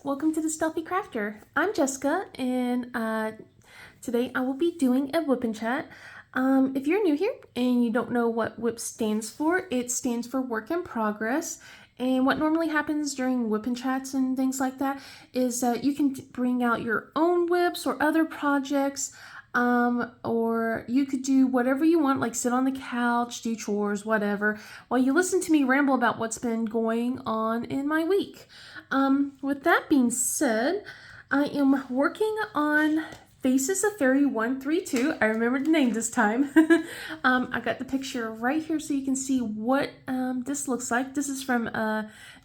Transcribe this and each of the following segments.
welcome to the Stealthy Crafter. I'm Jessica, and today I will be doing a Wip Chat. If you're new here and you don't know what Wip stands for, it stands for Work in Progress. And what normally happens during Wip Chats and things like that is that you can bring out your own whips or other projects, or you could do whatever you want, like sit on the couch, do chores, whatever, while you listen to me ramble about what's been going on in my week. With that being said, I am working on Faces of Faery 132. I remembered the name this time. I got the picture right here so you can see what this looks like. This is from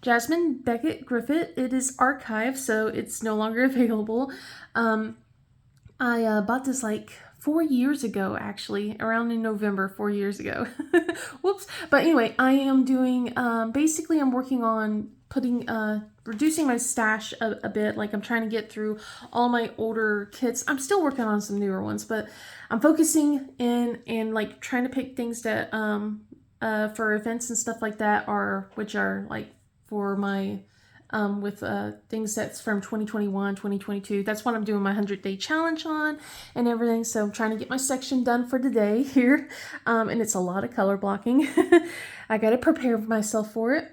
Jasmine Beckett Griffith. It is archived, so it's no longer available. I bought this like 4 years ago, actually, around in November, 4 years ago. Whoops. But anyway, I am doing, basically I'm working on putting, reducing my stash a bit. Like I'm trying to get through all my older kits. I'm still working on some newer ones, but I'm focusing in and like trying to pick things that, for events and stuff like that which are like for my, with things that's from 2021, 2022. That's what I'm doing my 100-day challenge on and everything. So I'm trying to get my section done for today here. And it's a lot of color blocking. I got to prepare myself for it.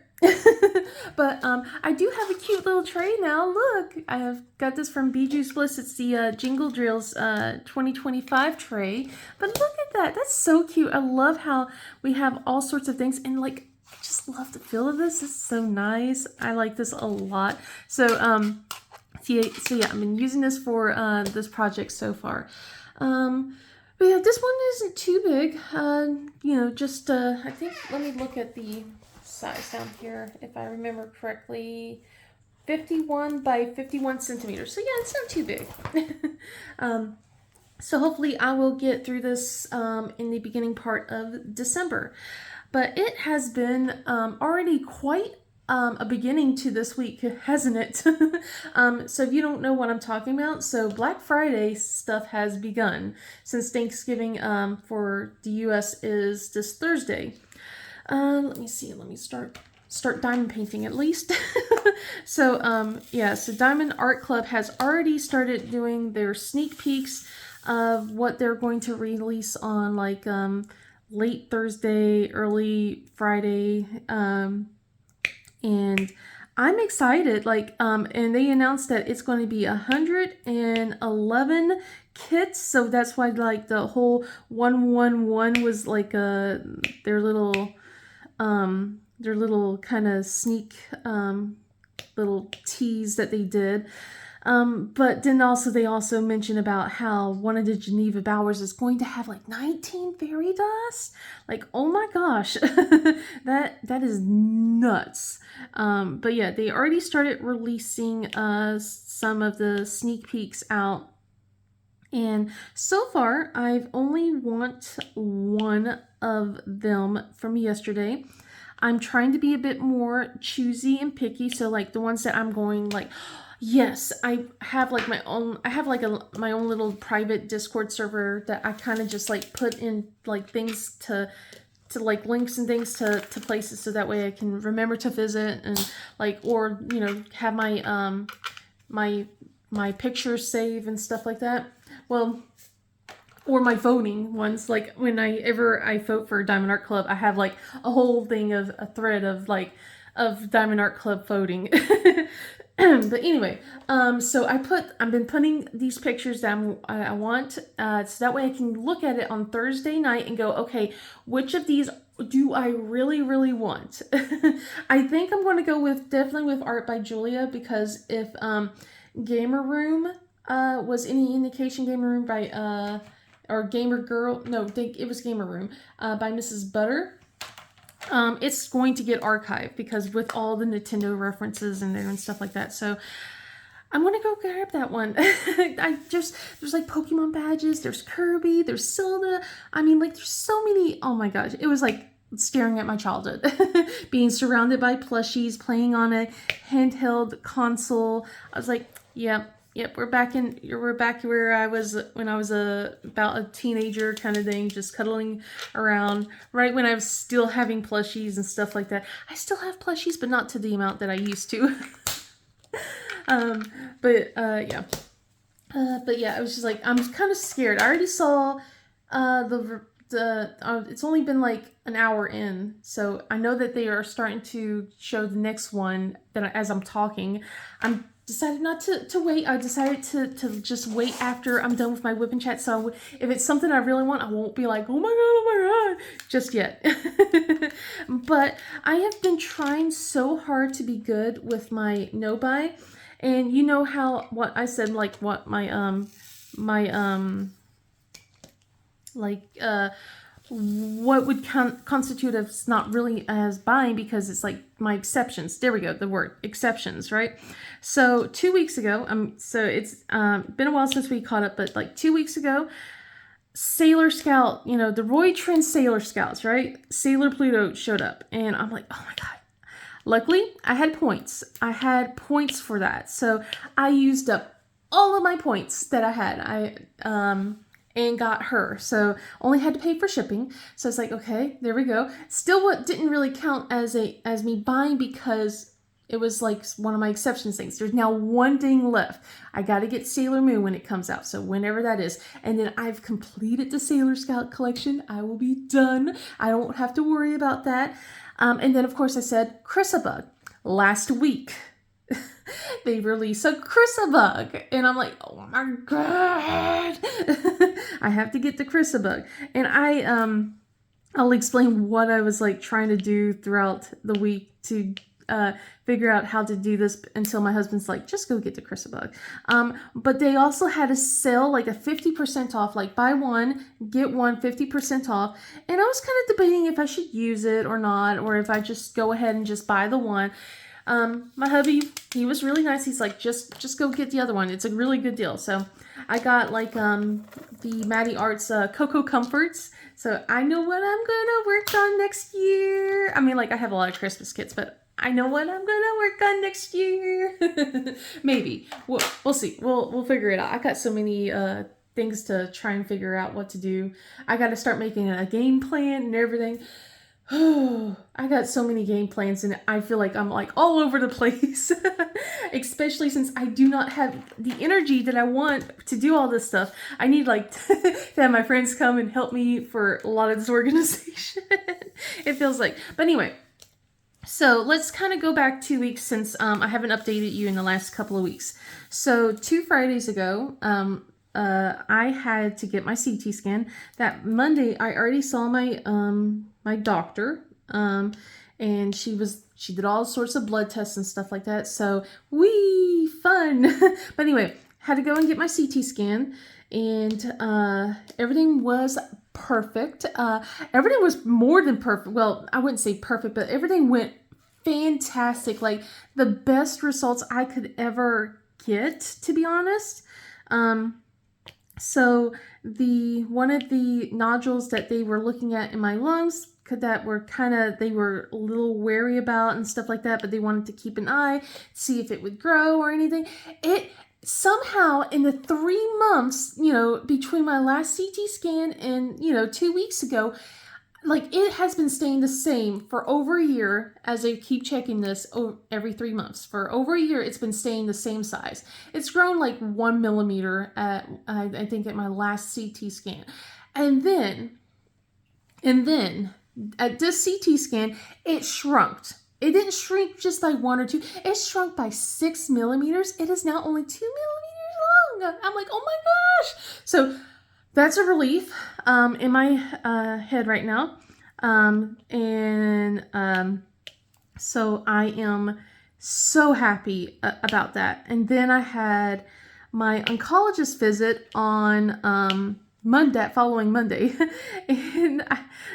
But I do have a cute little tray now. Look, I have got this from Juice Bliss. It's the Jingle Drills 2025 tray. But look at that. That's so cute. I love how we have all sorts of things. And like, I just love the feel of this. It's so nice. I like this a lot. So, yeah, I've been using this for this project so far. But yeah, this one isn't too big. You know, just, I think, let me look at the size down here, if I remember correctly. 51 by 51 centimeters. So yeah, it's not too big. So hopefully I will get through this in the beginning part of December. But it has been already quite a beginning to this week, hasn't it? So if you don't know what I'm talking about, so Black Friday stuff has begun since Thanksgiving for the US is this Thursday. Let me see, let me start diamond painting at least. So yeah, so Diamond Art Club has already started doing their sneak peeks of what they're going to release on like late Thursday, early Friday, and I'm excited. Like, and they announced that it's going to be 111 kits, so that's why like the whole 111 was like their little kind of sneak little tease that they did. But then they also mentioned about how one of the Geneva Bowers is going to have like 19 fairy dust. Like, oh my gosh, that is nuts. But yeah, they already started releasing some of the sneak peeks out. And so far, I've only want one of them from yesterday. I'm trying to be a bit more choosy and picky. So like the ones that I'm going like, yes, I have like my own, my own little private Discord server that I kind of just like put in like things to like links and things to places so that way I can remember to visit and like, or, you know, have my, my pictures save and stuff like that. Well, or my voting ones, like whenever I vote for Diamond Art Club, I have like a whole thing of a thread of like, of Diamond Art Club voting. But anyway, so I've been putting these pictures down I want, so that way I can look at it on Thursday night and go, okay, which of these do I really, really want? I think I'm going to go definitely with Art by Julia, because if, Gamer Room, was any indication, Gamer Room by, or Gamer Girl, no, it was Gamer Room, by Mrs. Butter. It's going to get archived because with all the Nintendo references in there and stuff like that. So I'm going to go grab that one. There's like Pokemon badges, there's Kirby, there's Zelda. I mean, like there's so many. Oh my gosh. It was like staring at my childhood, being surrounded by plushies, playing on a handheld console. I was like, yep, we're back where I was when I was about a teenager kind of thing, just cuddling around, right when I was still having plushies and stuff like that. I still have plushies, but not to the amount that I used to. Yeah. But yeah, I was just like, I'm kind of scared. I already saw it's only been like an hour in, so I know that they are starting to show the next one that as I'm talking. I'm decided not to wait. I decided to just wait after I'm done with my Whip Chat. So if it's something I really want, I won't be like, oh my god, just yet. But I have been trying so hard to be good with my no buy. And you know how what I said, like what what would constitute as not really as buying, because it's like my exceptions. There we go, the word exceptions, right? So 2 weeks ago, so it's been a while since we caught up, but like 2 weeks ago, Sailor Scout, the Roy Trend Sailor Scouts, right? Sailor Pluto showed up, and I'm like, oh my god. Luckily, I had points. I had points for that. So I used up all of my points that I had. And got her. So only had to pay for shipping. So it's like, okay, there we go. Still, what didn't really count as me buying, because it was like one of my exceptions things. There's now one thing left. I got to get Sailor Moon when it comes out. So whenever that is. And then I've completed the Sailor Scout collection. I will be done. I don't have to worry about that. And then, of course, I said Chrysabug. Last week, they released a Chrysabug. And I'm like, oh my god. I have to get the Chrysabug. And I'll explain what I was like trying to do throughout the week to figure out how to do this until my husband's like, just go get the Chrysabug. But they also had a sale, like a 50% off, like buy one, get one 50% off. And I was kind of debating if I should use it or not, or if I just go ahead and just buy the one. My hubby, he was really nice. He's like, just go get the other one. It's a really good deal. So I got like the Maddie Arts Cocoa Comforts. So I know what I'm gonna work on next year. I mean, like I have a lot of Christmas kits, but I know what I'm gonna work on next year. Maybe we'll see. We'll figure it out. I got so many things to try and figure out what to do. I got to start making a game plan and everything. I got so many game plans, and I feel like I'm like all over the place, especially since I do not have the energy that I want to do all this stuff. I need like to have my friends come and help me for a lot of this organization. It feels like, but anyway. So let's kind of go back 2 weeks, since I haven't updated you in the last couple of weeks. So 2 Fridays ago, I had to get my CT scan. That Monday, I already saw my my doctor, and she did all sorts of blood tests and stuff like that. So fun. But anyway, had to go and get my CT scan, and everything was perfect. Everything was more than perfect. Well, I wouldn't say perfect, but everything went fantastic. Like the best results I could ever get, to be honest. So one of the nodules that they were looking at in my lungs, that were they were a little wary about and stuff like that, but they wanted to keep an eye, see if it would grow or anything. It somehow, in the 3 months, between my last CT scan and, 2 weeks ago, like it has been staying the same for over a year. As I keep checking this every 3 months, for over a year, it's been staying the same size. It's grown like 1 millimeter at, I think, at my last CT scan. And then at this CT scan, it shrunk. It didn't shrink just by 1 or 2. It shrunk by 6 millimeters. It is now only 2 millimeters long. I'm like, oh my gosh. So that's a relief in my head right now. So I am so happy about that. And then I had my oncologist visit on following Monday. And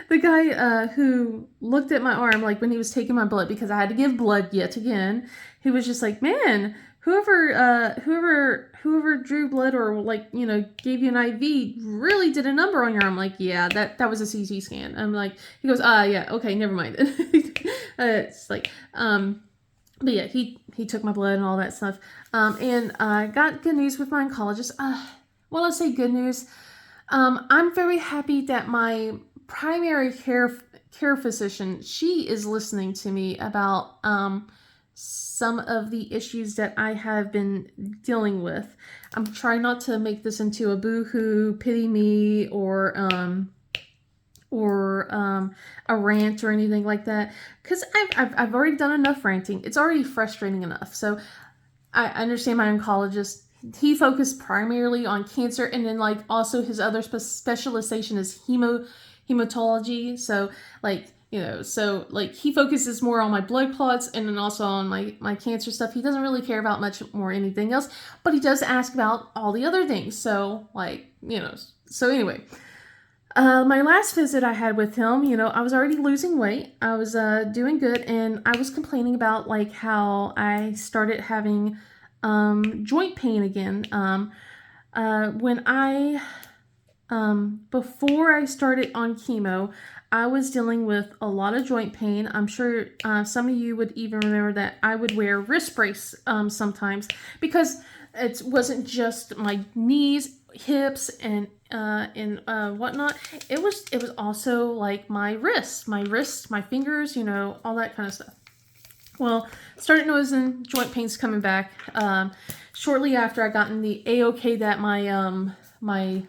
the guy who looked at my arm, like when he was taking my blood, because I had to give blood yet again, he was just like, man, whoever drew blood or gave you an IV really did a number on your arm. I'm like, yeah, that was a CT scan. I'm like, he goes, yeah, okay, never mind. It's like, but yeah, he took my blood and all that stuff. And I got good news with my oncologist. Well, let's say good news. I'm very happy that my primary care physician, she is listening to me about some of the issues that I have been dealing with. I'm trying not to make this into a boo-hoo, pity me, or a rant or anything like that, because I've already done enough ranting. It's already frustrating enough. So I understand my oncologist. He focused primarily on cancer, and then like also his other specialization is hematology. So like, you know, so like he focuses more on my blood clots and then also on my cancer stuff. He doesn't really care about much more anything else, but he does ask about all the other things. So like, you know, so anyway, my last visit I had with him, you know, I was already losing weight. I was doing good, and I was complaining about like how I started having joint pain again. When I before I started on chemo, I was dealing with a lot of joint pain. I'm sure some of you would even remember that I would wear wrist brace sometimes, because it wasn't just my knees, hips, and whatnot. It was also like my wrists, my fingers, you know, all that kind of stuff. Well, started noticing joint pains coming back shortly after I gotten the A-OK that my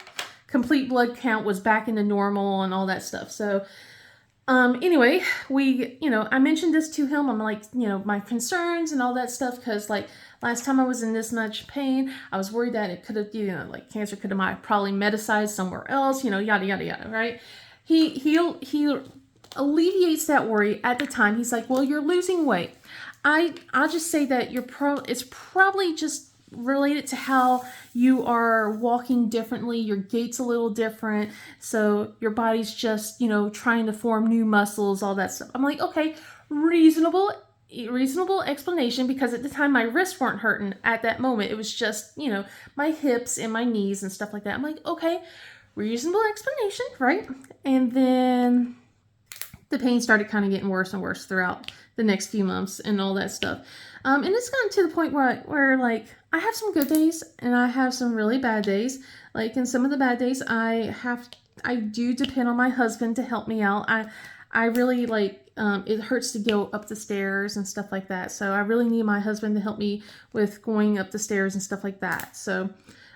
complete blood count was back into normal and all that stuff. So anyway, I mentioned this to him. I'm like, you know, my concerns and all that stuff, because like last time I was in this much pain, I was worried that it could have, you know, like cancer could have probably metastasized somewhere else, you know, yada, yada, yada, right? He alleviates that worry at the time. He's like, well, you're losing weight. I'll just say that it's probably just related to how you are walking differently. Your gait's a little different, so your body's just, you know, trying to form new muscles, all that stuff. I'm like, okay, reasonable explanation, because at the time my wrists weren't hurting at that moment. It was just, you know, my hips and my knees and stuff like that. I'm like, okay, reasonable explanation, right? And then the pain started kind of getting worse and worse throughout the next few months and all that stuff. And it's gotten to the point where like I have some good days and I have some really bad days. Like in some of the bad days, I do depend on my husband to help me out. I really like, it hurts to go up the stairs and stuff like that. So I really need my husband to help me with going up the stairs and stuff like that. So,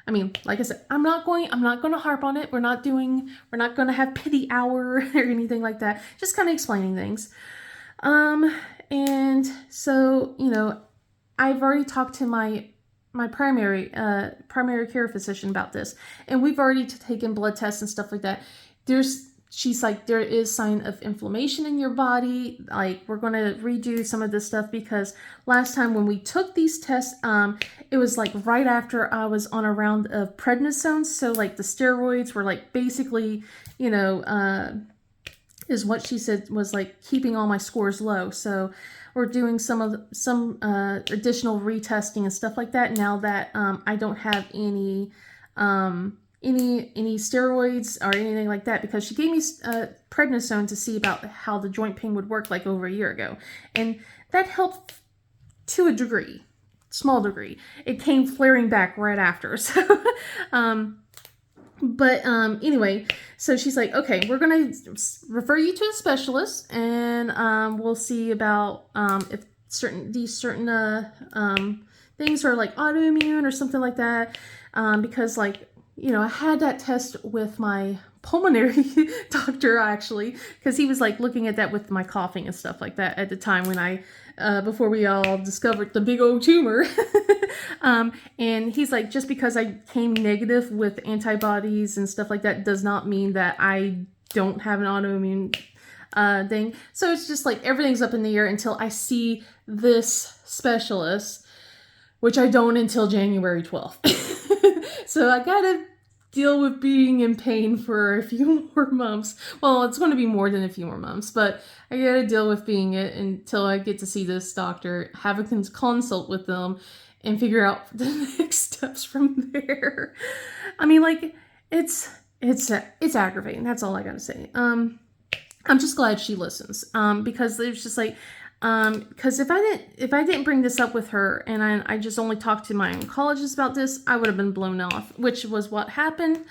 I mean, like I said, I'm not going to harp on it. We're not going to have pity hour or anything like that. Just kind of explaining things. And so, you know, I've already talked to my primary care physician about this, and we've already taken blood tests and stuff like that. She's like, there is sign of inflammation in your body. Like, we're going to redo some of this stuff, because last time when we took these tests, it was like right after I was on a round of prednisone. So like the steroids were like basically, you know, is what she said was like keeping all my scores low. So we're doing some additional retesting and stuff like that now that I don't have any steroids or anything like that, because she gave me prednisone to see about how the joint pain would work like over a year ago, and that helped to a degree, small degree. It came flaring back right after. So anyway, so she's like, okay, we're gonna refer you to a specialist, and we'll see about if certain things are like autoimmune or something like that, because like, you know, I had that test with my pulmonary doctor, actually, because he was like looking at that with my coughing and stuff like that at the time when before we all discovered the big old tumor. And he's like, just because I came negative with antibodies and stuff like that does not mean that I don't have an autoimmune thing. So it's just like everything's up in the air until I see this specialist, which I don't until January 12th. So I gotta deal with being in pain for a few more months. Well, it's going to be more than a few more months, but I gotta deal with being it until I get to see this doctor, have a consult with them, and figure out the next steps from there. I mean, like, it's aggravating. That's all I gotta say. I'm just glad she listens. Because it's just like, because if I didn't bring this up with her and I just only talked to my oncologist about this, I would have been blown off, which was what happened.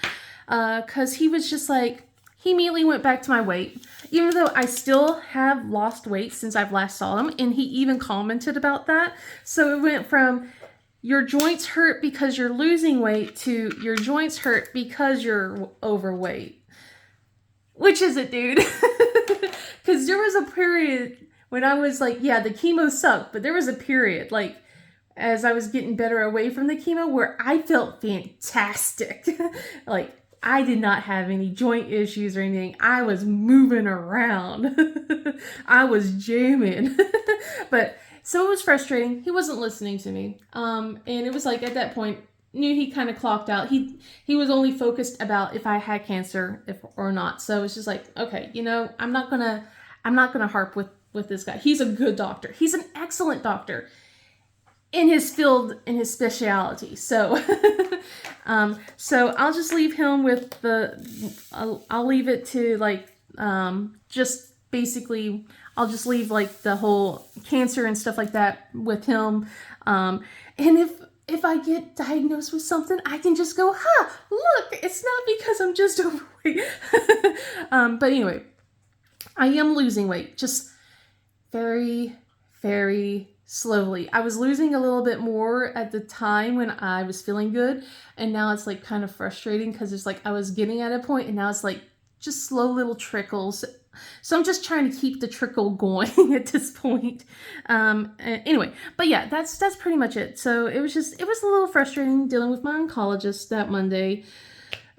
Because he was just like, he immediately went back to my weight, even though I still have lost weight since I've last saw him, and he even commented about that. So it went from your joints hurt because you're losing weight to your joints hurt because you're overweight. Which is it, dude? Because there was a period when I was like, yeah, the chemo sucked, but there was a period, like, as I was getting better away from the chemo where I felt fantastic. Like, I did not have any joint issues or anything. I was moving around. I was jamming. But so it was frustrating. He wasn't listening to me. And it was like at that point, knew he kind of clocked out. He was only focused about if I had cancer or not. So it's just like, okay, you know, I'm not gonna harp with this guy. He's a good doctor. He's an excellent doctor in his field, in his specialty. So, so I'll just leave him with I'll leave it to like, just basically, I'll just leave like the whole cancer and stuff like that with him. And if I get diagnosed with something, I can just go, look, it's not because I'm just overweight. But anyway, I am losing weight, just very, very slowly. I was losing a little bit more at the time when I was feeling good, and now it's like kind of frustrating because it's like I was getting at a point and now it's like just slow little trickles. So I'm just trying to keep the trickle going at this point. Anyway, but yeah, that's pretty much it. So it was a little frustrating dealing with my oncologist that Monday.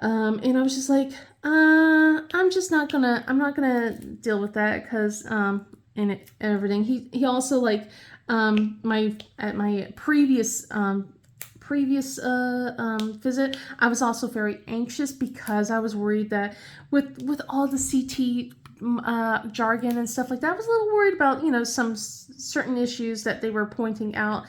And I was just like, I'm not gonna deal with that because, and everything. He also like, at my previous visit, I was also very anxious because I was worried that with all the CT jargon and stuff like that, I was a little worried about, you know, some certain issues that they were pointing out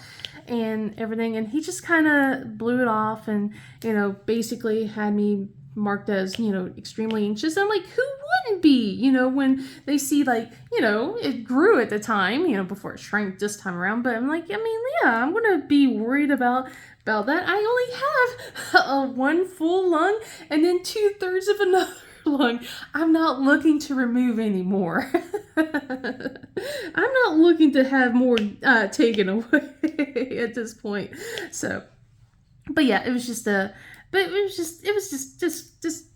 and everything. And he just kind of blew it off and, you know, basically had me marked as, you know, extremely anxious. I'm like, who wouldn't be, you know, when they see like, you know, it grew at the time, you know, before it shrank this time around. But I'm like, I mean, yeah, I'm going to be worried about that. I only have one full lung and then 2/3 of another lung. I'm not looking to remove any more. I'm not looking to have more taken away at this point. So, but yeah, it was just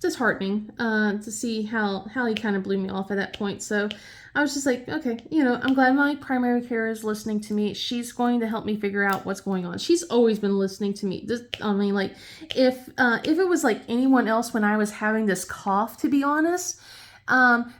disheartening to see how he kind of blew me off at that point. So I was just like, okay, you know, I'm glad my primary care is listening to me. She's going to help me figure out what's going on. She's always been listening to me. I mean, like, if it was like anyone else when I was having this cough, to be honest,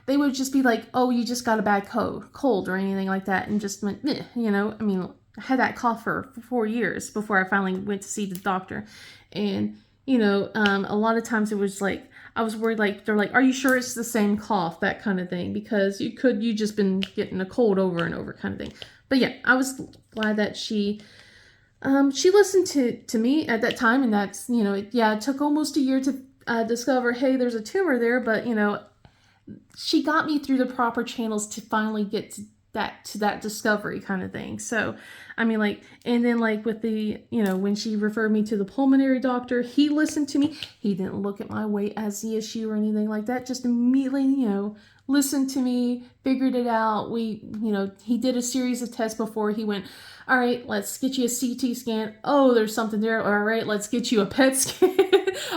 they would just be like, oh, you just got a bad cold or anything like that, and just went, meh, you know. I mean, I had that cough for 4 years before I finally went to see the doctor, and you know, a lot of times it was like, I was worried, like, they're like, are you sure it's the same cough? That kind of thing. Because you just been getting a cold over and over kind of thing. But yeah, I was glad that she listened to me at that time. And that's, you know, it took almost a year to discover, hey, there's a tumor there. But, you know, she got me through the proper channels to finally get to that discovery kind of thing. So, I mean, like, and then like with the, you know, when she referred me to the pulmonary doctor, he listened to me. He didn't look at my weight as the issue or anything like that. Just immediately, you know, listened to me, figured it out. He did a series of tests before he went, all right, let's get you a CT scan. Oh, there's something there. All right, let's get you a PET scan.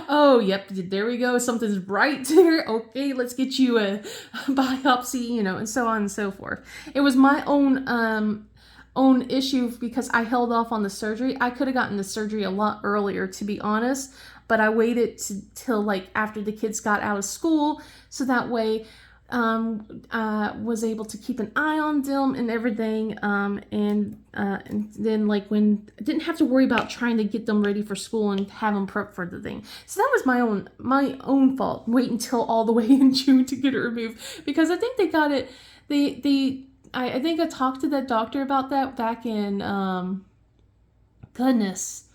Oh, yep, there we go. Something's right there. Okay, let's get you a biopsy, you know, and so on and so forth. It was my own issue because I held off on the surgery. I could have gotten the surgery a lot earlier, to be honest, but I waited till like after the kids got out of school, so that way was able to keep an eye on them and everything, and then like when I didn't have to worry about trying to get them ready for school and have them prep for the thing. So that was my own fault. Wait until all the way in June to get it removed, because I think they got it. I think I talked to that doctor about that back in goodness.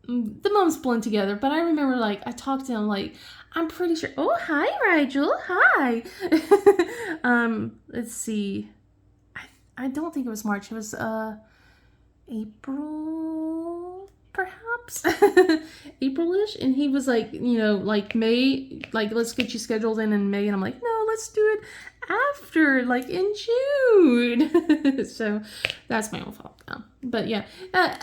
The months blend together, but I remember like I talked to him like, I'm pretty sure. Oh, hi, Rigel. Hi. Let's see. I don't think it was March. It was April, perhaps. perhaps Aprilish, and he was like, like May, like let's get you scheduled in May, and I'm like, no, let's do it after, like in June. So that's my own fault. But yeah,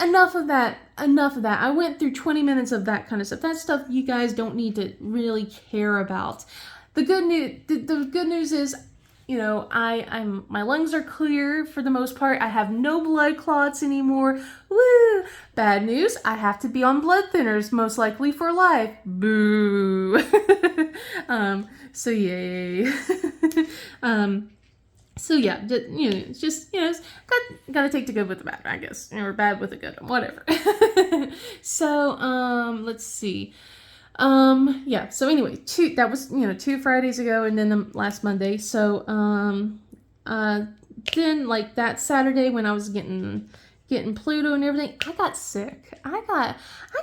enough of that. I went through 20 minutes of that kind of stuff. That stuff you guys don't need to really care about. The good news is, I'm my lungs are clear for the most part. I have no blood clots anymore. Woo! Bad news, I have to be on blood thinners most likely for life. Boo. So yay. So yeah, just gotta take the good with the bad, I guess, or bad with the good, whatever. So let's see. Yeah, so anyway, that was 2 Fridays ago, and then the last Monday. So then like that Saturday when I was getting Pluto and everything, I got sick. I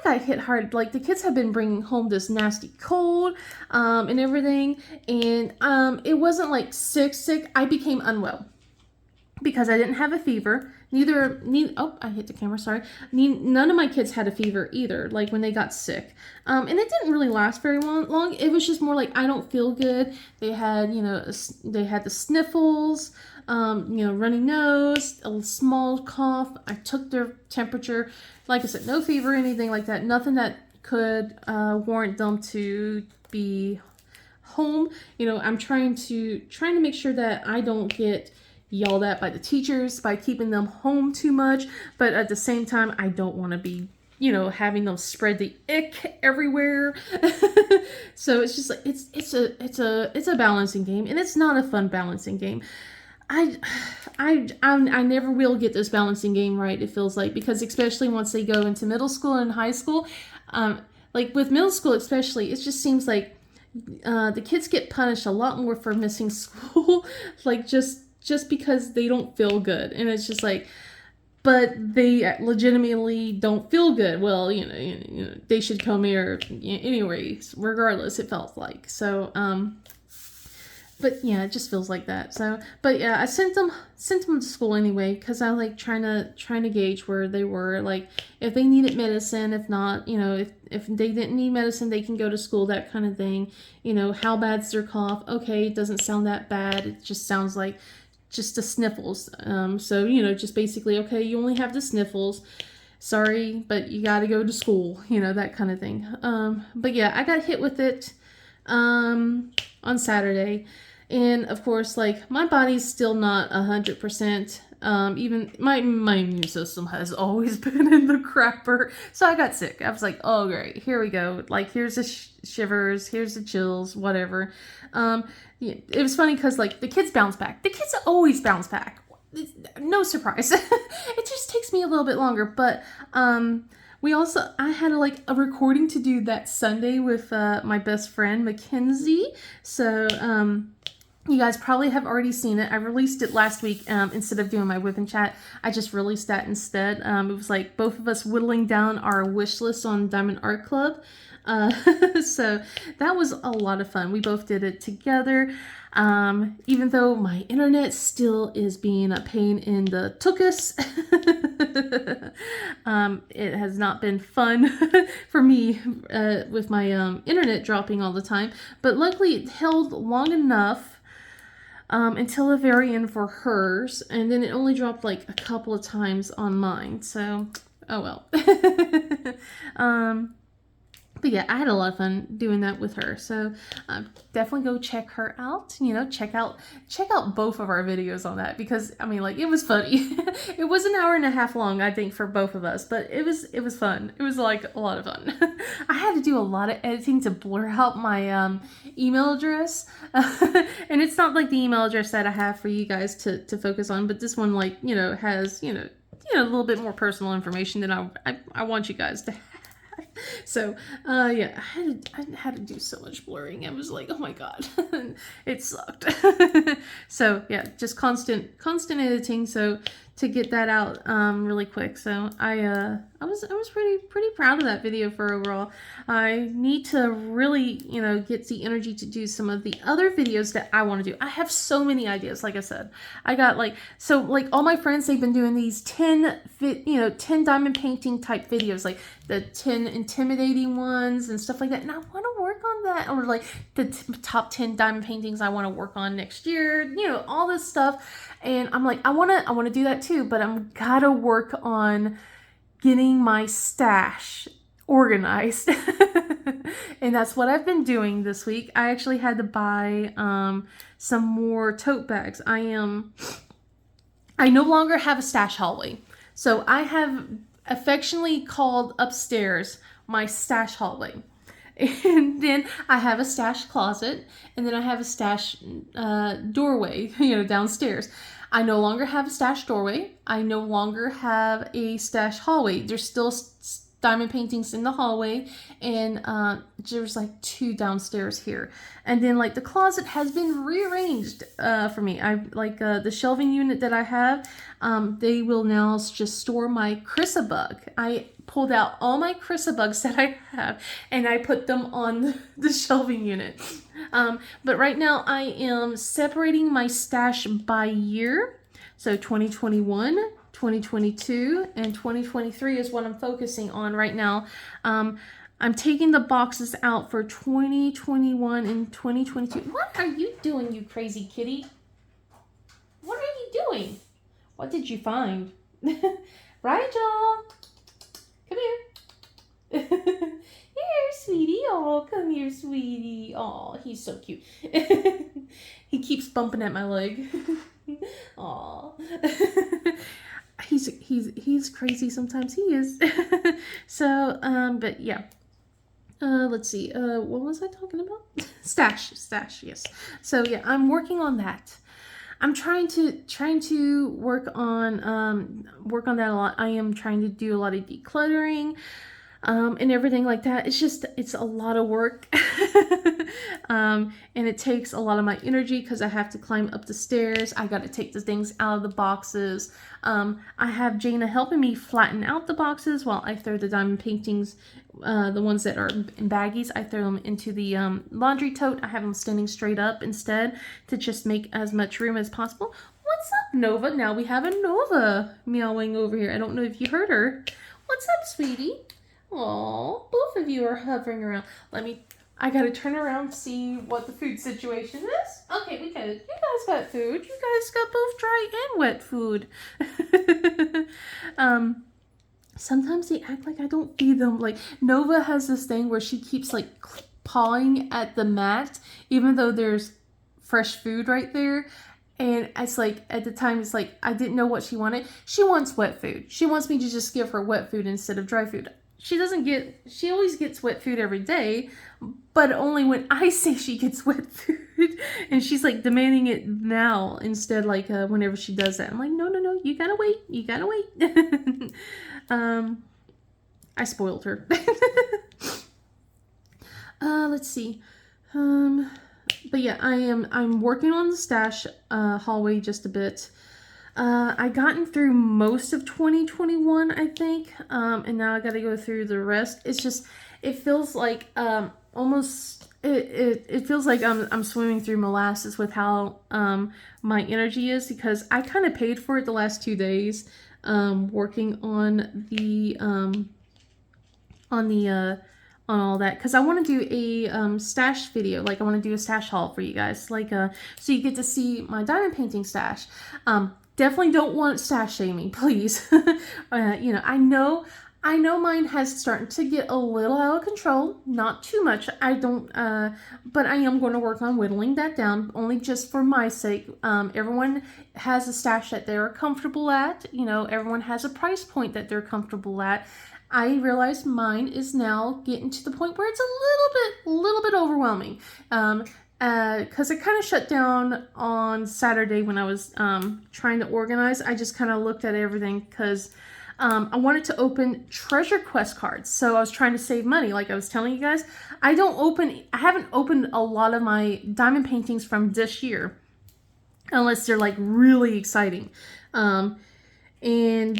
got hit hard. Like the kids have been bringing home this nasty cold and everything, and it wasn't like sick. I became unwell because I didn't have a fever. Oh, I hit the camera, sorry. None of my kids had a fever either, like when they got sick. And it didn't really last very long. It was just more like, I don't feel good. They had, they had the sniffles, runny nose, a small cough. I took their temperature. Like I said, no fever or anything like that. Nothing that could warrant them to be home. I'm trying to make sure that I don't get yelled at by the teachers by keeping them home too much, but at the same time I don't want to be having them spread the ick everywhere. So it's just like it's a balancing game, and it's not a fun balancing game. I never will get this balancing game right, it feels like, because especially once they go into middle school and high school, like with middle school especially, it just seems like the kids get punished a lot more for missing school, like just because they don't feel good. And it's just like, but they legitimately don't feel good. Well, they should come here anyways, regardless, it felt like. So, but yeah, it just feels like that. So, but yeah, I sent them to school anyway, because I like trying to gauge where they were, like if they needed medicine, if not, if they didn't need medicine, they can go to school, that kind of thing. How bad's their cough? Okay, it doesn't sound that bad. It just sounds like just the sniffles. So, just basically, okay, you only have the sniffles. Sorry, but you got to go to school, that kind of thing. But yeah, I got hit with it on Saturday. And of course, like my body's still not 100%. Even my immune system has always been in the crapper. So I got sick. I was like, oh great, here we go. Like here's the shivers, here's the chills, whatever. Yeah, it was funny because like the kids bounce back. The kids always bounce back. No surprise. It just takes me a little bit longer. But I had a recording to do that Sunday with my best friend Mackenzie. So you guys probably have already seen it. I released it last week instead of doing my Wip Chat. I just released that instead. It was like both of us whittling down our wish list on Diamond Art Club. So that was a lot of fun. We both did it together. Even though my internet still is being a pain in the tuchus. It has not been fun for me with my internet dropping all the time. But luckily it held long enough until the very end for hers, and then it only dropped like a couple of times on mine, so oh well. But yeah, I had a lot of fun doing that with her, so definitely go check her out. Check out both of our videos on that, because I mean, like, it was funny. It was an hour and a half long, I think, for both of us, but it was fun. It was like a lot of fun. I had to do a lot of editing to blur out my email address, and it's not like the email address that I have for you guys to focus on, but this one, like, has a little bit more personal information than I want you guys to have. So, yeah, I had to do so much blurring. I was like, oh my god, it sucked. So, yeah, just constant editing. So, to get that out really quick. So I was pretty proud of that video for overall. I need to really, you know, get the energy to do some of the other videos that I want to do. I have so many ideas. Like I said, I got like all my friends, they've been doing these 10 diamond painting type videos, like the 10 intimidating ones and stuff like that. And I want to work on that, or like the top 10 diamond paintings I want to work on next year. You know, all this stuff. And I'm like, I want to do that too, but I'm gotta work on getting my stash organized. And that's what I've been doing this week. I actually had to buy some more tote bags. I no longer have a stash hallway. So I have affectionately called upstairs my stash hallway. And then I have a stash closet, and then I have a stash doorway, you know, downstairs. I no longer have a stash doorway. I no longer have a stash hallway. There's still diamond paintings in the hallway, and there's like 2 downstairs here. And then like the closet has been rearranged for me. I like the shelving unit that I have, they will now just store my Chrysabug. I pulled out all my Chrysabugs that I have, and I put them on the shelving unit. But right now I am separating my stash by year. So 2021, 2022, and 2023 is what I'm focusing on right now. I'm taking the boxes out for 2021 and 2022. What are you doing, you crazy kitty? What are you doing? What did you find? Rigel! Come here. Here, sweetie. Oh, come here, sweetie. Oh, he's so cute. He keeps bumping at my leg. Aw. He's crazy sometimes. He is. So, but yeah. Let's see. What was I talking about? Stash, yes. So yeah, I'm working on that. I'm trying to work on that a lot. I am trying to do a lot of decluttering, and everything like that. It's a lot of work. And it takes a lot of my energy because I have to climb up the stairs. I got to take the things out of the boxes. I have Jana helping me flatten out the boxes while I throw the diamond paintings, the ones that are in baggies, I throw them into the laundry tote. I have them standing straight up instead to just make as much room as possible. What's up, Nova? Now we have a Nova meowing over here. I don't know if you heard her. What's up, sweetie? Oh, both of you are hovering around. I gotta turn around to see what the food situation is. Okay, we good. You guys got food. You guys got both dry and wet food. Sometimes they act like I don't feed them. Like, Nova has this thing where she keeps like pawing at the mat, even though there's fresh food right there. And it's like, at the time, it's like, I didn't know what she wanted. She wants wet food. She wants me to just give her wet food instead of dry food. She always gets wet food every day, but only when I say she gets wet food. And she's like demanding it now instead, like whenever she does that. I'm like, no, you gotta wait. I spoiled her. Let's see. But yeah, I'm working on the stash hallway just a bit. I gotten through most of 2021, I think, and now I got to go through the rest. It's just, it feels like it feels like I'm swimming through molasses with how my energy is, because I kind of paid for it the last 2 days, working on all that, because I want to do a stash video. Like, I want to do a stash haul for you guys, like so you get to see my diamond painting stash. Definitely don't want stash shaming, please. You know, I know mine has started to get a little out of control. Not too much. I don't, but I am going to work on whittling that down, only just for my sake. Everyone has a stash that they're comfortable at. You know, everyone has a price point that they're comfortable at. I realize mine is now getting to the point where it's a little bit overwhelming. Because I kind of shut down on Saturday when I was trying to organize. I just kind of looked at everything because I wanted to open treasure quest cards. So I was trying to save money, like I was telling you guys. I haven't opened a lot of my diamond paintings from this year unless they're like really exciting. And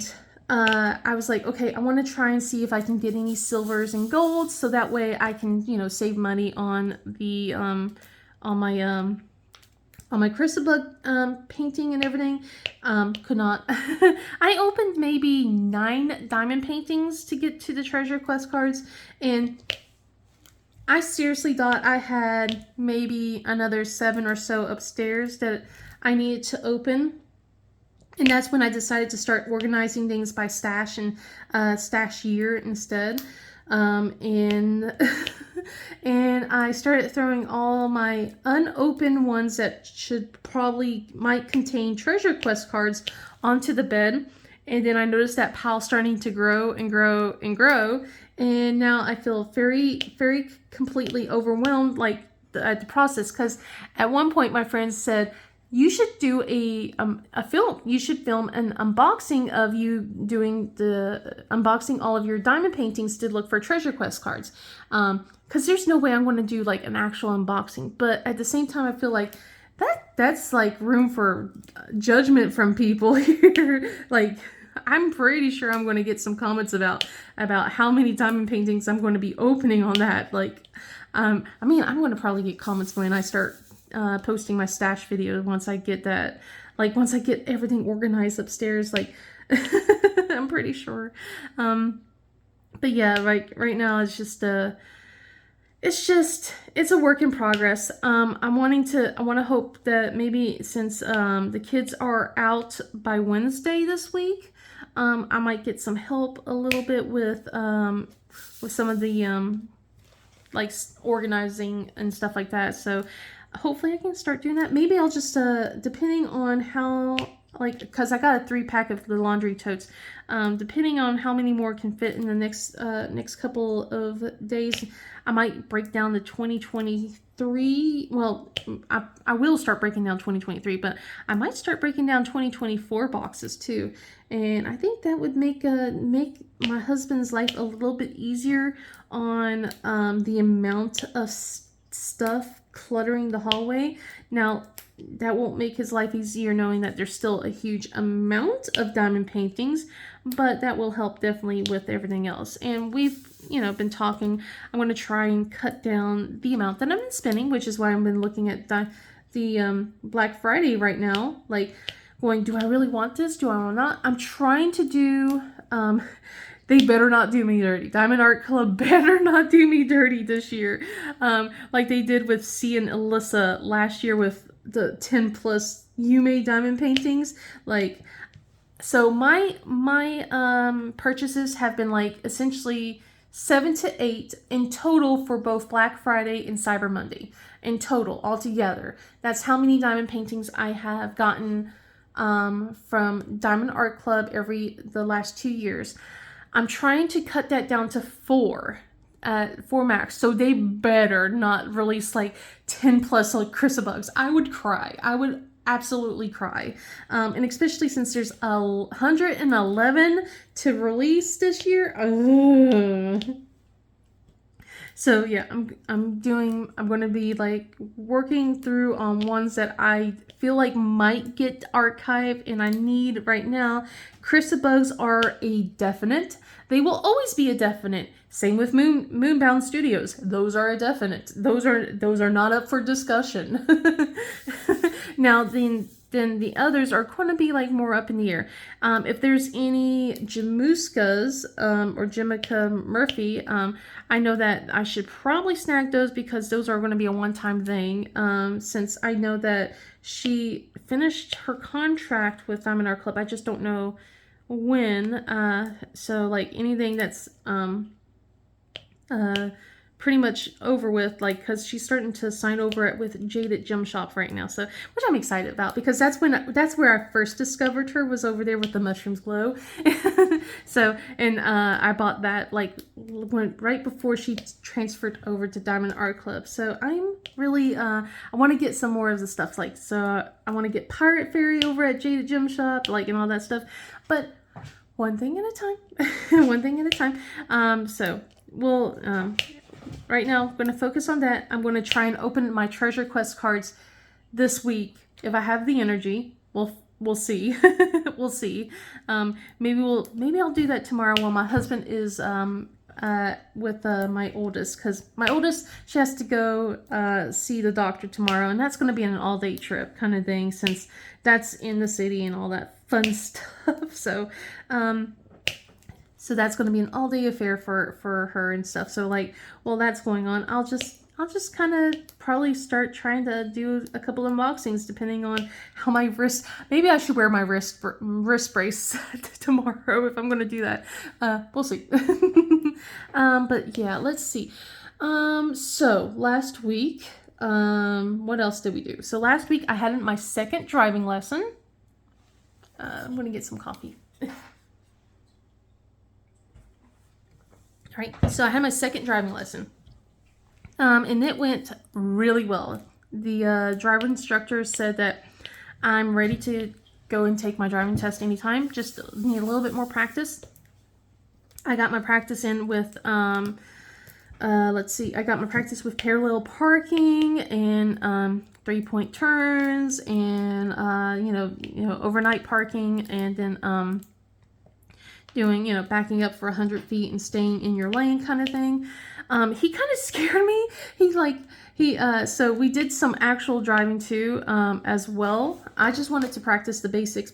I was like, okay, I want to try and see if I can get any silvers and golds, so that way I can, you know, save money on the on my Chrysabug painting and everything. Could not. I opened maybe 9 diamond paintings to get to the treasure quest cards, and I seriously thought I had maybe another 7 or so upstairs that I needed to open. And that's when I decided to start organizing things by stash and stash year instead. And and I started throwing all my unopened ones that might contain treasure quest cards onto the bed. And then I noticed that pile starting to grow and grow and grow. And now I feel very, very completely overwhelmed, like the process. Because at one point my friends said, you should do a film. You should film an unboxing of you doing the unboxing all of your diamond paintings to look for treasure quest cards. Because there's no way I'm going to do like an actual unboxing. But at the same time, I feel like that's like room for judgment from people here. Like, I'm pretty sure I'm going to get some comments about how many diamond paintings I'm going to be opening on that. Like, I mean, I'm going to probably get comments when I start posting my stash video once I get that, like once I get everything organized upstairs, like I'm pretty sure. But yeah, right now it's just it's a work in progress. I want to hope that maybe since the kids are out by Wednesday this week, I might get some help a little bit with some of the like organizing and stuff like that. So hopefully I can start doing that. Maybe I'll just depending on how, like, because I got a 3-pack of the laundry totes, depending on how many more can fit in the next couple of days, I might break down the 2023. Well, I will start breaking down 2023, but I might start breaking down 2024 boxes too. And I think that would make my husband's life a little bit easier on the amount of stuff cluttering the hallway. Now, that won't make his life easier knowing that there's still a huge amount of diamond paintings, but that will help definitely with everything else. And we've, you know, been talking. I'm going to try and cut down the amount that I've been spending, which is why I've been looking at the Black Friday right now, like going, do I really want this? Do I not? I'm trying to do they better not do me dirty. Diamond Art Club better not do me dirty this year. Like they did with C and Alyssa last year with the 10 plus Yume diamond paintings. Like, so my purchases have been like essentially 7 to 8 in total for both Black Friday and Cyber Monday. In total, altogether. That's how many diamond paintings I have gotten from Diamond Art Club the last 2 years. I'm trying to cut that down to 4 max. So they better not release like 10 plus like Chrysabugs. I would cry. I would absolutely cry. And especially since there's 111 to release this year. So yeah, I'm going to be like working through on ones that I feel like might get archived and I need right now. Chrysabugs are a definite. They will always be a definite. Same with Moonbound Studios. Those are a definite. Those are not up for discussion. Now then the others are going to be like more up in the air. If there's any Jamuskas or Jimica Murphy, I know that I should probably snag those because those are going to be a one-time thing. Since I know that she finished her contract with Diamond Art Club, I just don't know when. So like anything that's pretty much over with, like, because she's starting to sign over with Jaded Gem Shop right now, so which I'm excited about because that's where I first discovered her, was over there with the Mushrooms Glow. So and I bought that like right before she transferred over to Diamond Art Club. So I'm really I want to get some more of the stuff, like, so I want to get Pirate Faery over at Jaded Gem Shop, like, and all that stuff, but one thing at a time. One thing at a time. So we'll right now, I'm going to focus on that. I'm going to try and open my treasure quest cards this week if I have the energy. Well, we'll see. We'll see. Maybe I'll do that tomorrow while my husband is with my oldest, because my oldest, she has to go see the doctor tomorrow, and that's going to be an all-day trip kind of thing, since that's in the city and all that fun stuff. So so that's going to be an all-day affair for her and stuff. So like, while that's going on, I'll just kind of probably start trying to do a couple of unboxings depending on how my wrist. Maybe I should wear my wrist brace tomorrow if I'm going to do that. We'll see. But yeah, let's see. So last week, what else did we do? So last week I had my second driving lesson. I'm going to get some coffee. All right, so I had my second driving lesson. And it went really well. The driver instructor said that I'm ready to go and take my driving test anytime. Just need a little bit more practice. I got my practice in with, let's see, I got my practice with parallel parking and 3-point turns and, you know, overnight parking, and then doing, you know, backing up for 100 feet and staying in your lane kind of thing. He kind of scared me. So we did some actual driving too, as well. I just wanted to practice the basics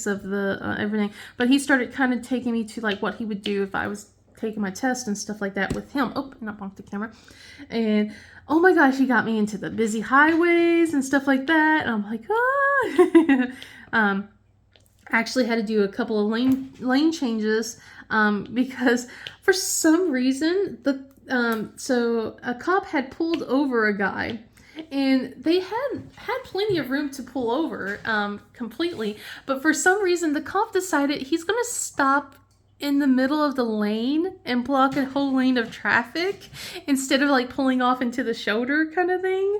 of the everything. But he started kind of taking me to like what he would do if I was taking my test and stuff like that with him. Oh, not off the camera. And oh my gosh, he got me into the busy highways and stuff like that. And I'm like, ah. I actually had to do a couple of lane changes because for some reason so a cop had pulled over a guy, and they had plenty of room to pull over completely, but for some reason the cop decided he's gonna stop in the middle of the lane and block a whole lane of traffic instead of like pulling off into the shoulder kind of thing.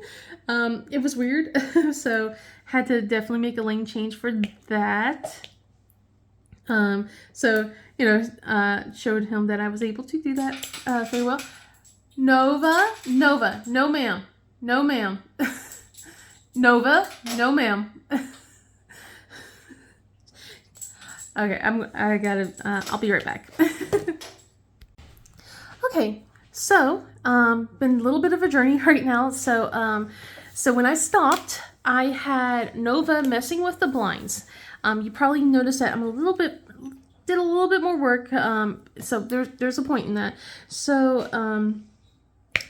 It was weird. So had to definitely make a lane change for that. So, you know, showed him that I was able to do that very well. Nova, no ma'am. No ma'am. Nova, no ma'am. Okay, I'll be right back. Okay, so, been a little bit of a journey right now. So, so when I stopped, I had Nova messing with the blinds. You probably noticed that I'm did a little bit more work. So there's a point in that. So,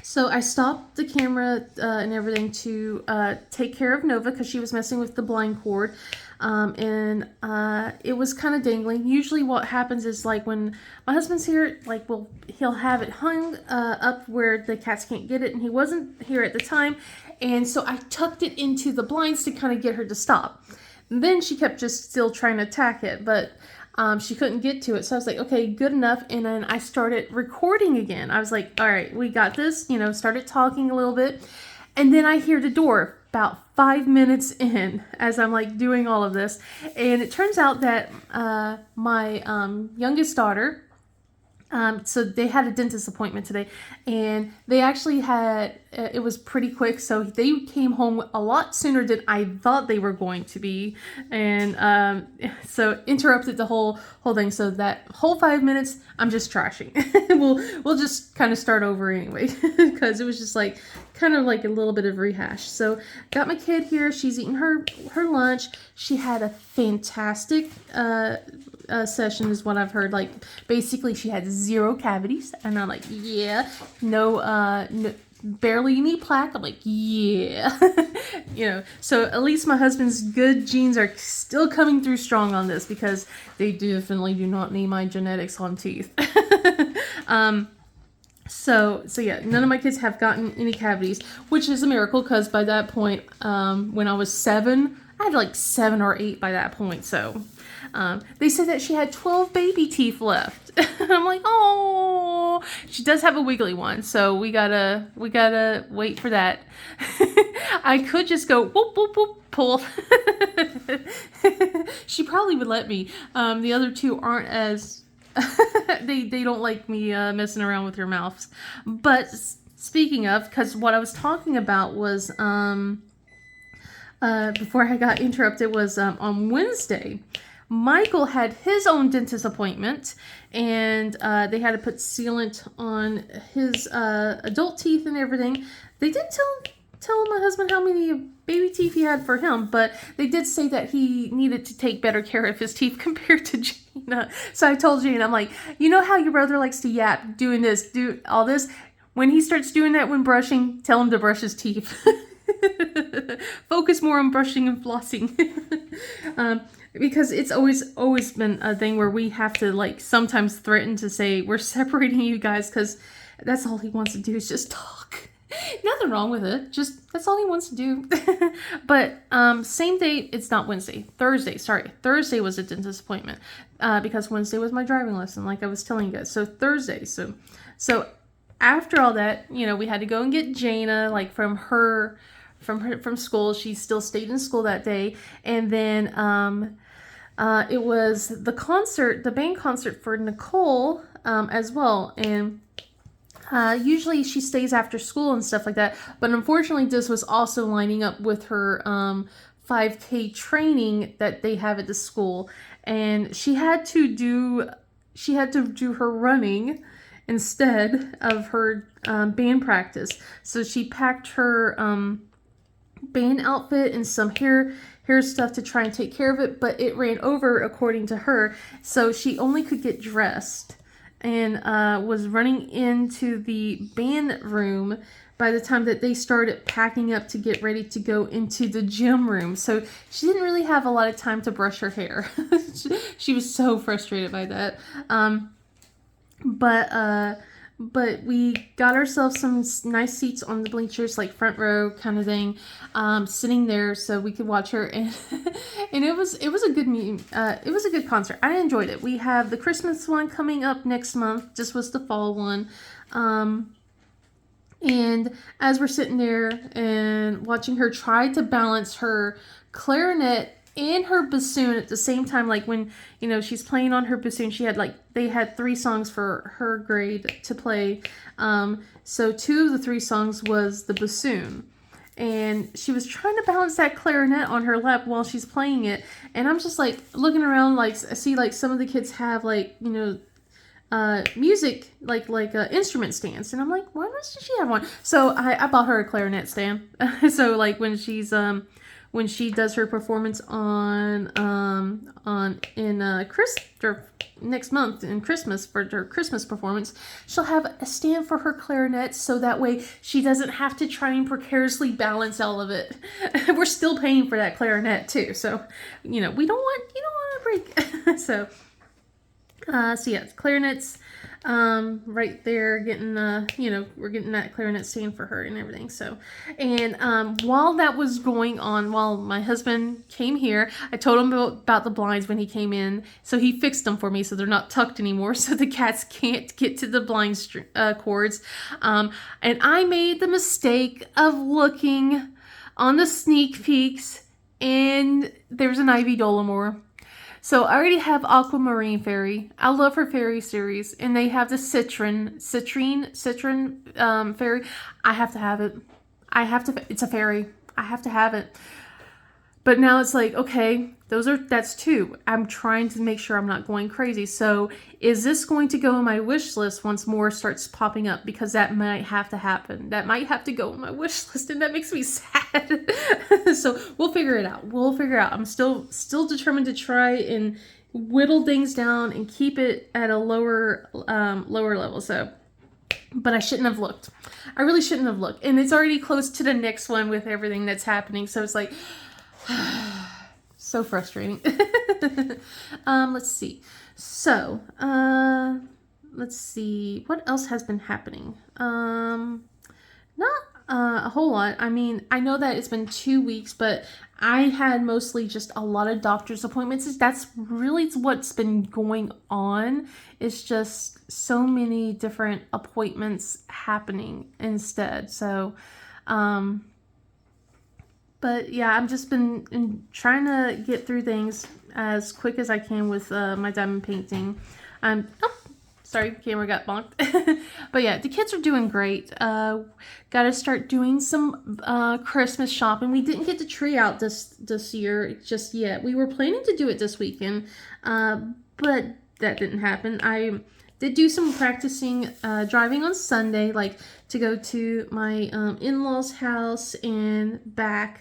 so I stopped the camera and everything to take care of Nova because she was messing with the blind cord. And it was kind of dangling. Usually what happens is like when my husband's here, like he'll have it hung up where the cats can't get it, and he wasn't here at the time. And so I tucked it into the blinds to kind of get her to stop. And then she kept just still trying to attack it, but she couldn't get to it. So I was like, okay, good enough. And then I started recording again. I was like, all right, we got this, you know, started talking a little bit. And then I hear the door about 5 minutes in as I'm like doing all of this. And it turns out that my youngest daughter, so they had a dentist appointment today, and they actually had, it was pretty quick, so they came home a lot sooner than I thought they were going to be, and so interrupted the whole thing. So that whole 5 minutes, I'm just trashing. we'll just kind of start over anyway, because it was just like kind of like a little bit of rehash. So got my kid here, she's eating her lunch. She had a fantastic session is what I've heard. Like basically she had 0 cavities, and I'm like, yeah, no, barely any plaque. I'm like, yeah. You know, so at least my husband's good genes are still coming through strong on this, because they definitely do not need my genetics on teeth. So yeah, none of my kids have gotten any cavities, which is a miracle, because by that point, when I was 7, I had like 7 or 8 by that point. So they said that she had 12 baby teeth left. I'm like, oh, she does have a wiggly one, so we gotta wait for that. I could just go whoop whoop whoop pull. She probably would let me. The other 2 aren't as they don't like me messing around with your mouths. But speaking of, because what I was talking about was before I got interrupted was on Wednesday. Michael had his own dentist appointment, and they had to put sealant on his adult teeth and everything. They didn't tell my husband how many baby teeth he had for him, but they did say that he needed to take better care of his teeth compared to Gina. So I told Gina, I'm like, you know how your brother likes to yap doing this, do all this? When he starts doing that when brushing, tell him to brush his teeth. Focus more on brushing and flossing. Because it's always been a thing where we have to like sometimes threaten to say we're separating you guys, because that's all he wants to do is just talk. Nothing wrong with it, just that's all he wants to do. But same day, it's not Wednesday, Thursday was a dentist appointment, because Wednesday was my driving lesson, like I was telling you guys. So Thursday, so after all that, you know, we had to go and get Jana like from school. She still stayed in school that day. And then it was the band concert for Nicole as well. And usually she stays after school and stuff like that. But unfortunately, this was also lining up with her 5K training that they have at the school. And she had to do her running instead of her band practice. So she packed her band outfit and some hair stuff to try and take care of it, but it ran over according to her, so she only could get dressed and was running into the band room by the time that they started packing up to get ready to go into the gym room. So she didn't really have a lot of time to brush her hair. She was so frustrated by that. But we got ourselves some nice seats on the bleachers, like front row kind of thing, sitting there so we could watch her. And and it was a good meeting. It was a good concert. I enjoyed it. We have the Christmas one coming up next month. This was the fall one. And as we're sitting there and watching her try to balance her clarinet and her bassoon at the same time, like when, you know, she's playing on her bassoon, they had 3 songs for her grade to play. So 2 of the 3 songs was the bassoon. And she was trying to balance that clarinet on her lap while she's playing it. And I'm just like looking around, like I see like some of the kids have like, you know, music, like instrument stands. And I'm like, why doesn't she have one? So I bought her a clarinet stand. So like when she does her performance next month in Christmas for her Christmas performance, she'll have a stand for her clarinet, so that way she doesn't have to try and precariously balance all of it. We're still paying for that clarinet too, so you know you don't want a break. So yeah, clarinets right there, getting we're getting that clarinet stand for her and everything. So, and while that was going on, while my husband came here, I told him about the blinds when he came in, so he fixed them for me so they're not tucked anymore, so the cats can't get to the blind cords. And I made the mistake of looking on the sneak peeks, and there's an Ivy Dolomore. So I already have Aquamarine Faery. I love her Faery series. And they have the Citrine Faery. I have to have it. It's a fairy. I have to have it. But now it's like, okay, that's 2. I'm trying to make sure I'm not going crazy. So is this going to go on my wish list once more starts popping up? Because that might have to happen. That might have to go on my wish list, and that makes me sad. So we'll figure it out. I'm still determined to try and whittle things down and keep it at a lower level. So, but I shouldn't have looked. I really shouldn't have looked. And it's already close to the next one with everything that's happening. So it's like, so frustrating. Let's see. So, let's see. What else has been happening? Not a whole lot. I mean, I know that it's been 2 weeks, but I had mostly just a lot of doctor's appointments. That's really what's been going on. It's just so many different appointments happening instead. So, but yeah, I've just been trying to get through things as quick as I can with my diamond painting. Sorry, camera got bonked. But yeah, the kids are doing great. Got to start doing some Christmas shopping. We didn't get the tree out this year just yet. We were planning to do it this weekend, but that didn't happen. I did do some practicing driving on Sunday, like to go to my in-laws' house and back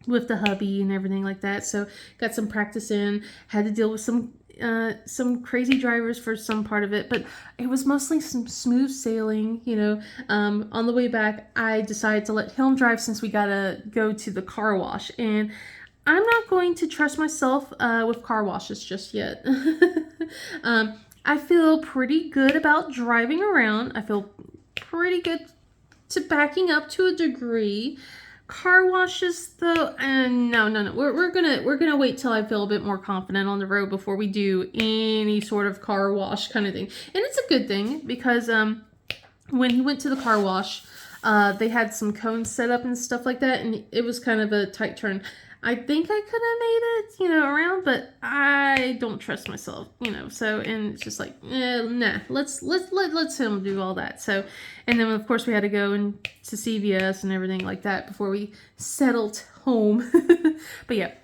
with the hubby and everything like that. So got some practice in. Had to deal with some crazy drivers for some part of it, but it was mostly some smooth sailing, you know. On the way back, I decided to let him drive since we gotta go to the car wash, and I'm not going to trust myself with car washes just yet. I feel pretty good about driving around. I feel pretty good to backing up to a degree. Car washes though, no. We're gonna wait till I feel a bit more confident on the road before we do any sort of car wash kind of thing. And it's a good thing because when he went to the car wash, they had some cones set up and stuff like that, and it was kind of a tight turn. I think I could have made it, you know, around, but I don't trust myself, you know. So, and it's just like, nah, let's him do all that. So, and then of course we had to go to CVS and everything like that before we settled home. But yeah,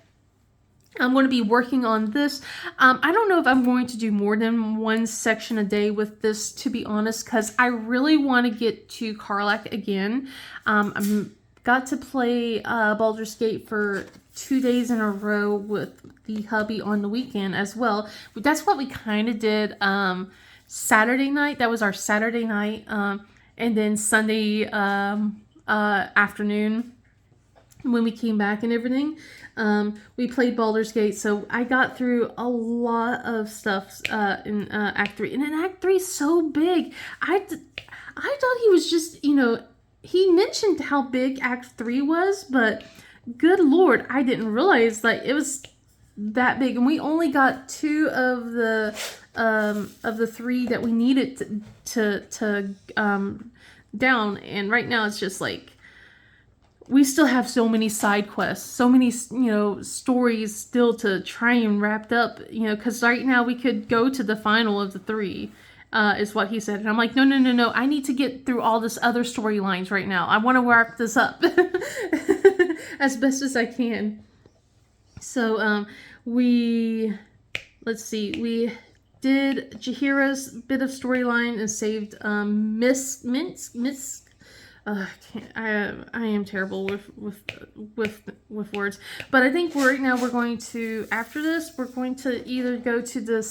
I'm going to be working on this. I don't know if I'm going to do more than one section a day with this, to be honest, because I really want to get to Carlac again. I'm got to play Baldur's Gate for 2 days in a row with the hubby on the weekend as well. That's what we kind of did Saturday night. That was our Saturday night. And then Sunday afternoon when we came back and everything, we played Baldur's Gate. So I got through a lot of stuff in Act 3. And in Act 3 is so big. I thought he was just, you know, he mentioned how big Act 3 was, but good Lord, I didn't realize that it was that big. And we only got 2 of the 3 that we needed to down. And right now it's just like, we still have so many side quests, so many, you know, stories still to try and wrap up, you know, because right now we could go to the final of the 3. Is what he said. And I'm like, no. I need to get through all this other storylines right now. I want to wrap this up as best as I can. So, let's see. We did Jaheira's bit of storyline and saved Miss. I am terrible with words. But I think right now we're going to, after this, we're going to either go to the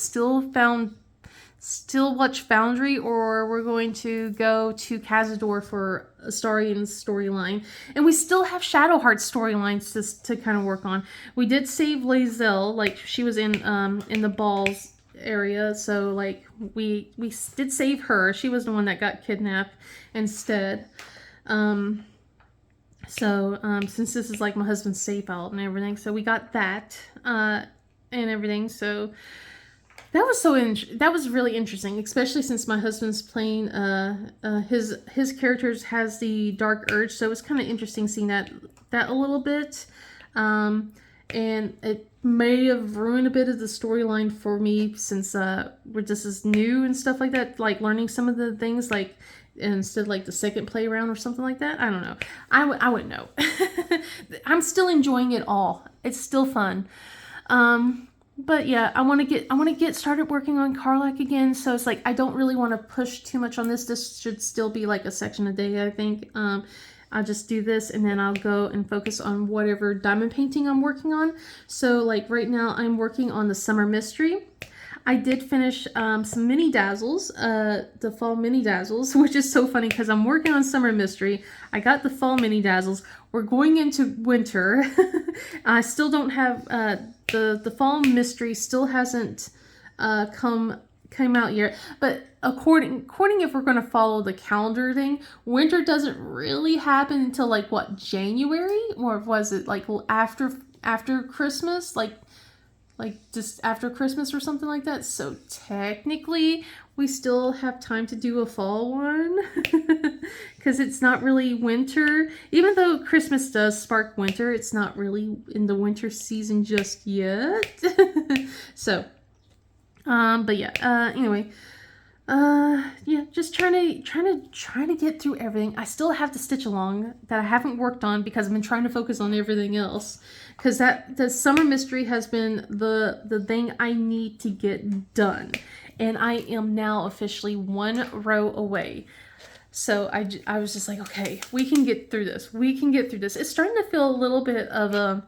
Stillwatch Foundry, or we're going to go to Cazador for Astarian's storyline. And we still have Shadowheart's storylines to kind of work on. We did save Lae'zel, like she was in the balls area, so like we did save her. She was the one that got kidnapped instead. Since this is like my husband's safe out and everything, so we got that and everything. So that was really interesting, especially since my husband's playing his characters has the dark urge, so it was kind of interesting seeing that a little bit, and it may have ruined a bit of the storyline for me since this is new and stuff like that, like learning some of the things like instead like the second play round or something like that. I don't know. I wouldn't know. I'm still enjoying it all. It's still fun. But yeah, I want to get started working on Carlac again. So it's like, I don't really want to push too much on this. This should still be like a section a day, I think. I'll just do this and then I'll go and focus on whatever diamond painting I'm working on. So like right now I'm working on the Summer Mystery. I did finish some mini dazzles, the fall mini dazzles, which is so funny because I'm working on Summer Mystery. I got the fall mini dazzles. We're going into winter. I still don't have the fall mystery still hasn't come out yet. But according if we're going to follow the calendar thing, winter doesn't really happen until like what, January, or was it like after Christmas, like just after Christmas or something like that. So technically we still have time to do a fall one because it's not really winter. Even though Christmas does spark winter, it's not really in the winter season just yet. So But yeah, anyway, yeah, just trying to get through everything. I still have the stitch along that I haven't worked on because I've been trying to focus on everything else. Because the summer mystery has been the thing I need to get done, and I am now officially one row away. So I was just like, okay, we can get through this. We can get through this. It's starting to feel a little bit of a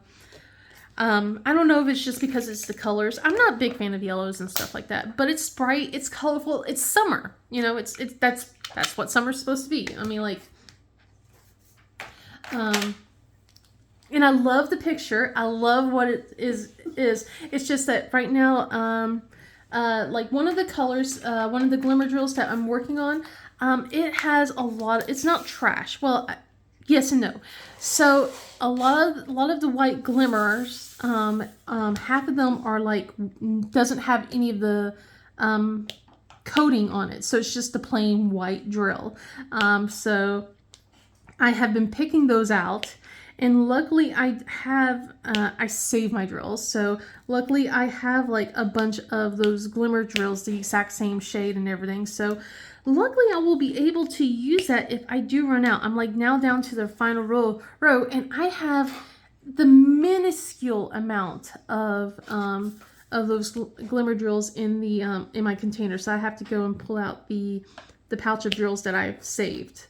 I don't know if it's just because it's the colors. I'm not a big fan of yellows and stuff like that, but it's bright, it's colorful, it's summer. You know, that's what summer's supposed to be. I mean, like, and I love the picture. I love what it is. It's just that right now, like one of the colors, one of the glimmer drills that I'm working on, it has a lot. It's not trash. Well, yes and no. So a lot of the white glimmers, half of them are like doesn't have any of the coating on it. So it's just a plain white drill. So I have been picking those out. And luckily I have, I save my drills. So luckily I have like a bunch of those glimmer drills, the exact same shade and everything. So luckily I will be able to use that if I do run out. I'm like now down to the final row and I have the minuscule amount of those glimmer drills in the, in my container. So I have to go and pull out the pouch of drills that I've saved.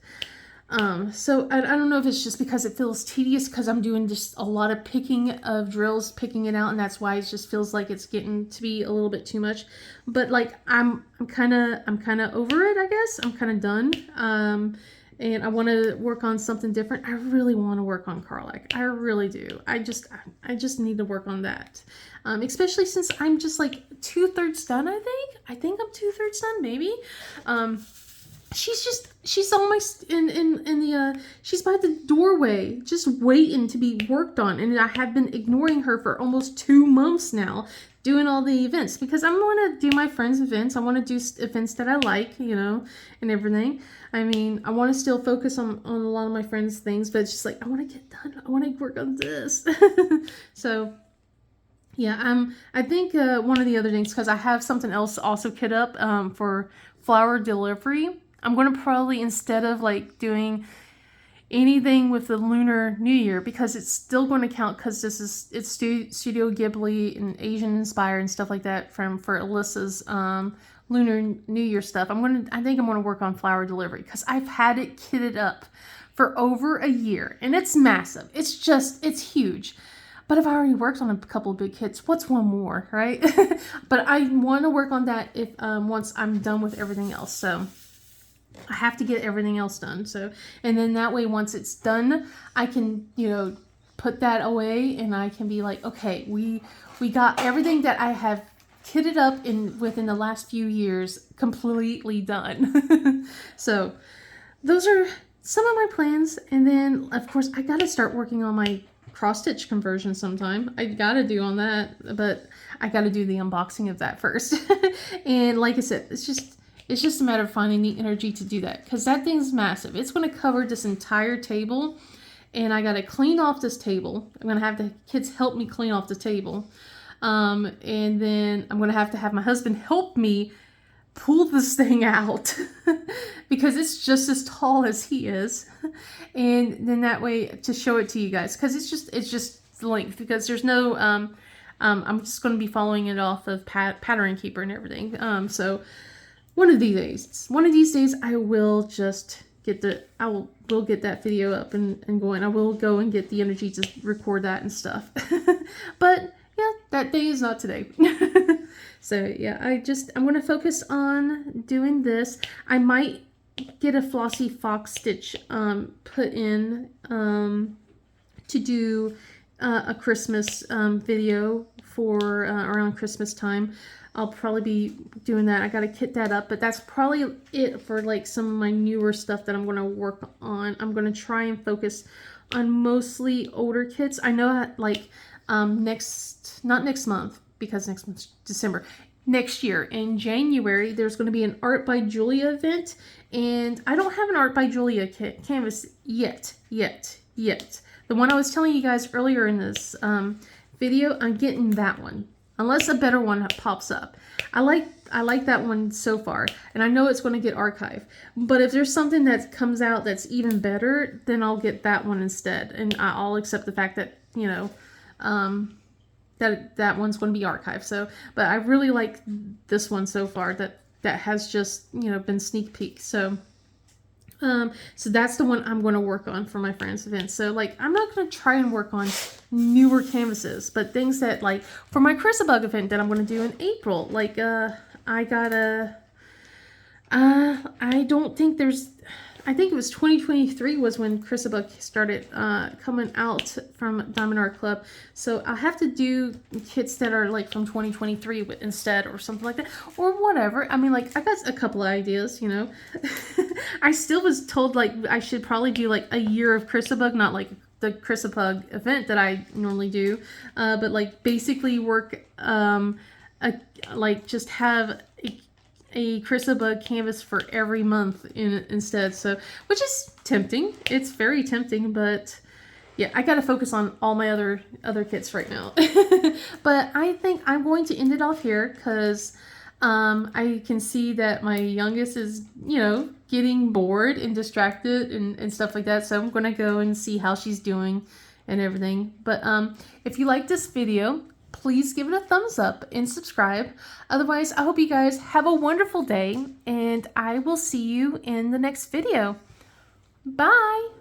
So I don't know if it's just because it feels tedious because I'm doing just a lot of picking of drills, picking it out, and that's why it just feels like it's getting to be a little bit too much. But like I'm kind of over it, I guess. I'm kind of done. And I want to work on something different. I really want to work on Carlac. I really do. I just need to work on that. Especially since I'm just like 2/3 done, I think. I think I'm 2/3 done, maybe. She's almost in the she's by the doorway just waiting to be worked on, and I have been ignoring her for almost 2 months now, doing all the events because I want to do my friends' events. I want to do events that I like, you know, and everything. I mean, I want to still focus on a lot of my friends' things, but it's just like I want to get done. I want to work on this. So yeah, I think one of the other things, because I have something else also kit up for flower delivery. I'm going to probably, instead of like doing anything with the Lunar New Year, because it's still going to count because it's Studio Ghibli and Asian inspired and stuff like that for Alyssa's Lunar New Year stuff. I think I'm going to work on flower delivery because I've had it kitted up for over a year and it's massive. It's huge. But I've already worked on a couple of big hits. What's one more, right? But I want to work on that if once I'm done with everything else. So I have to get everything else done. So, and then that way, once it's done, I can, you know, put that away and I can be like, okay, we got everything that I have kitted up within the last few years completely done. So those are some of my plans. And then of course I got to start working on my cross stitch conversion sometime. I got to do on that, but I got to do the unboxing of that first. And like I said, it's just a matter of finding the energy to do that because that thing's massive. It's going to cover this entire table and I got to clean off this table. I'm going to have the kids help me clean off the table. And then I'm going to have my husband help me pull this thing out because it's just as tall as he is. And then that way to show it to you guys because it's just length because there's no, I'm just going to be following it off of Pattern Keeper and everything. So one of these days I will just get will get that video up and going. I will go and get the energy to record that and stuff. But yeah, that day is not today. So yeah, I'm going to focus on doing this. I might get a Flossy Fox stitch put in to do a Christmas video for around Christmas time. I'll probably be doing that. I got to kit that up, but that's probably it for like some of my newer stuff that I'm going to work on. I'm going to try and focus on mostly older kits. I know like not next month because next month's December. Next year in January, there's going to be an Art by Julia event, and I don't have an Art by Julia canvas yet. The one I was telling you guys earlier in this video, I'm getting that one. unless a better one pops up. I like that one so far, and I know it's going to get archived. But if there's something that comes out that's even better, then I'll get that one instead, and I'll accept the fact that, you know, that one's going to be archived. So, but I really like this one so far that has just, you know, been sneak peek. So so that's the one I'm going to work on for my friend's event. So like, I'm not going to try and work on newer canvases, but things that, like, for my Chrysabug event that I'm going to do in April, like, I don't think there's, I think it was 2023 was when Chrysabug started coming out from Diamond Art Club. So I'll have to do kits that are like from 2023 instead, or something like that, or whatever. I mean, like, I got a couple of ideas, you know. I still was told like I should probably do like a year of Chrysabug, not like the Chrysabug event that I normally do, but like basically work like just have a Chrysabug canvas for every month instead. So, which is tempting. It's very tempting, but yeah, I gotta focus on all my other kits right now. But I think I'm going to end it off here because I can see that my youngest is, you know, getting bored and distracted and stuff like that. So I'm gonna go and see how she's doing and everything. But if you like this video, please give it a thumbs up and subscribe. Otherwise, I hope you guys have a wonderful day, and I will see you in the next video. Bye!